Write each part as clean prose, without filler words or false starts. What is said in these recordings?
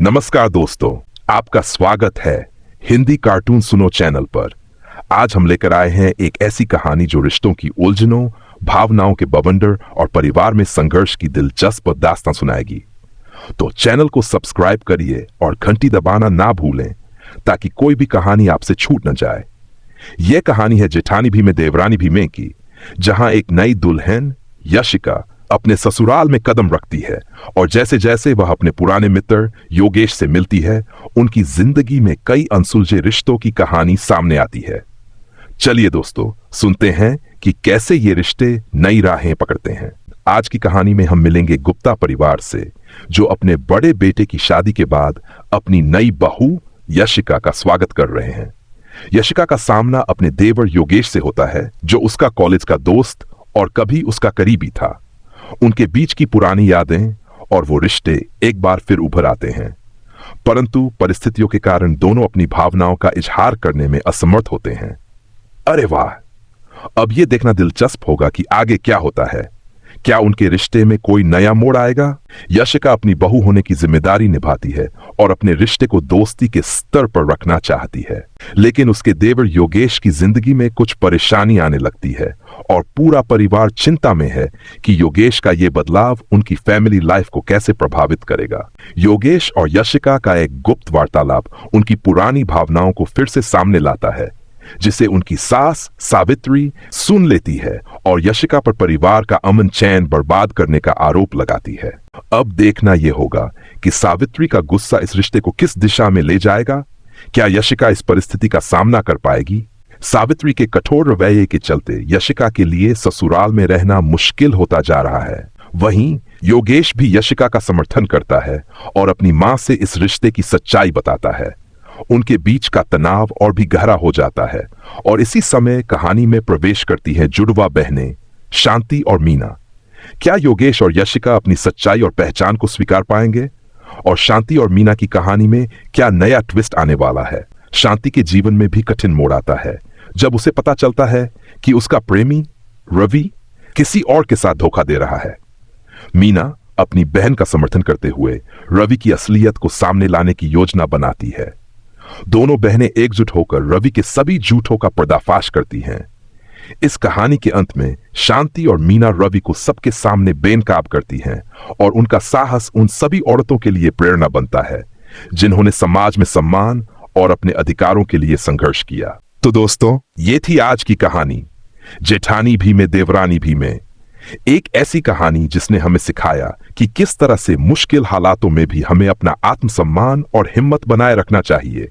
नमस्कार दोस्तों, आपका स्वागत है हिंदी कार्टून सुनो चैनल पर। आज हम लेकर आए हैं एक ऐसी कहानी जो रिश्तों की उलझनों, भावनाओं के बवंडर और परिवार में संघर्ष की दिलचस्प दास्तां सुनाएगी। तो चैनल को सब्सक्राइब करिए और घंटी दबाना ना भूलें ताकि कोई भी कहानी आपसे छूट न जाए। यह कहानी है जेठानी भी में देवरानी भी में की, जहां एक नई दुल्हन यशिका अपने ससुराल में कदम रखती है और जैसे जैसे वह अपने पुराने मित्र योगेश से मिलती है, उनकी जिंदगी में कई अनसुलझे रिश्तों की कहानी सामने आती है। चलिए दोस्तों, सुनते हैं कि कैसे ये रिश्ते नई राहें पकड़ते हैं। आज की कहानी में हम मिलेंगे गुप्ता परिवार से, जो अपने बड़े बेटे की शादी के बाद अपनी नई बहू यशिका का स्वागत कर रहे हैं। यशिका का सामना अपने देवर योगेश से होता है, जो उसका कॉलेज का दोस्त और कभी उसका करीबी था। उनके बीच की पुरानी यादें और वो रिश्ते एक बार फिर उभर आते हैं, परंतु परिस्थितियों के कारण दोनों अपनी भावनाओं का इजहार करने में असमर्थ होते हैं। अरे वाह, अब ये देखना दिलचस्प होगा कि आगे क्या होता है। क्या उनके रिश्ते में कोई नया मोड़ आएगा? यशिका अपनी बहू होने की जिम्मेदारी निभाती है और अपने रिश्ते को दोस्ती के स्तर पर रखना चाहती है, लेकिन उसके देवर योगेश की जिंदगी में कुछ परेशानी आने लगती है और पूरा परिवार चिंता में है कि योगेश का ये बदलाव उनकी फैमिली लाइफ को कैसे प्रभावित करेगा। योगेश और यशिका का एक गुप्त वार्तालाप उनकी पुरानी भावनाओं को फिर से सामने लाता है, जिसे उनकी सास सावित्री सुन लेती है और यशिका पर परिवार का अमन चैन बर्बाद करने का आरोप लगाती है। अब देखना यह होगा कि सावित्री का गुस्सा इस रिश्ते को किस दिशा में ले जाएगा। क्या यशिका इस परिस्थिति का सामना कर पाएगी? सावित्री के कठोर रवैये के चलते यशिका के लिए ससुराल में रहना मुश्किल होता जा रहा है। वहीं योगेश भी यशिका का समर्थन करता है और अपनी मां से इस रिश्ते की सच्चाई बताता है। उनके बीच का तनाव और भी गहरा हो जाता है और इसी समय कहानी में प्रवेश करती हैं जुड़वा बहनें शांति और मीना। क्या योगेश और यशिका अपनी सच्चाई और पहचान को स्वीकार पाएंगे? और शांति और मीना की कहानी में क्या नया ट्विस्ट आने वाला है? शांति के जीवन में भी कठिन मोड़ आता है जब उसे पता चलता है कि उसका प्रेमी रवि किसी और के साथ धोखा दे रहा है। मीना अपनी बहन का समर्थन करते हुए रवि की असलियत को सामने लाने की योजना बनाती है। दोनों बहनें एकजुट होकर रवि के सभी झूठों का पर्दाफाश करती हैं। इस कहानी के अंत में शांति और मीना रवि को सबके सामने बेनकाब करती हैं और उनका साहस उन सभी औरतों के लिए प्रेरणा बनता है जिन्होंने समाज में सम्मान और अपने अधिकारों के लिए संघर्ष किया। तो दोस्तों, ये थी आज की कहानी, जेठानी भी में देवरानी भी में। एक ऐसी कहानी जिसने हमें सिखाया कि किस तरह से मुश्किल हालातों में भी हमें अपना आत्मसम्मान और हिम्मत बनाए रखना चाहिए।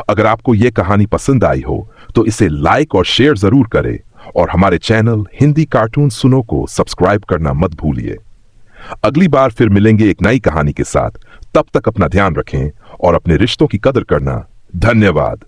अगर आपको यह कहानी पसंद आई हो तो इसे लाइक और शेयर जरूर करें और हमारे चैनल हिंदी कार्टून सुनो को सब्सक्राइब करना मत भूलिए। अगली बार फिर मिलेंगे एक नई कहानी के साथ। तब तक अपना ध्यान रखें और अपने रिश्तों की कदर करना। धन्यवाद।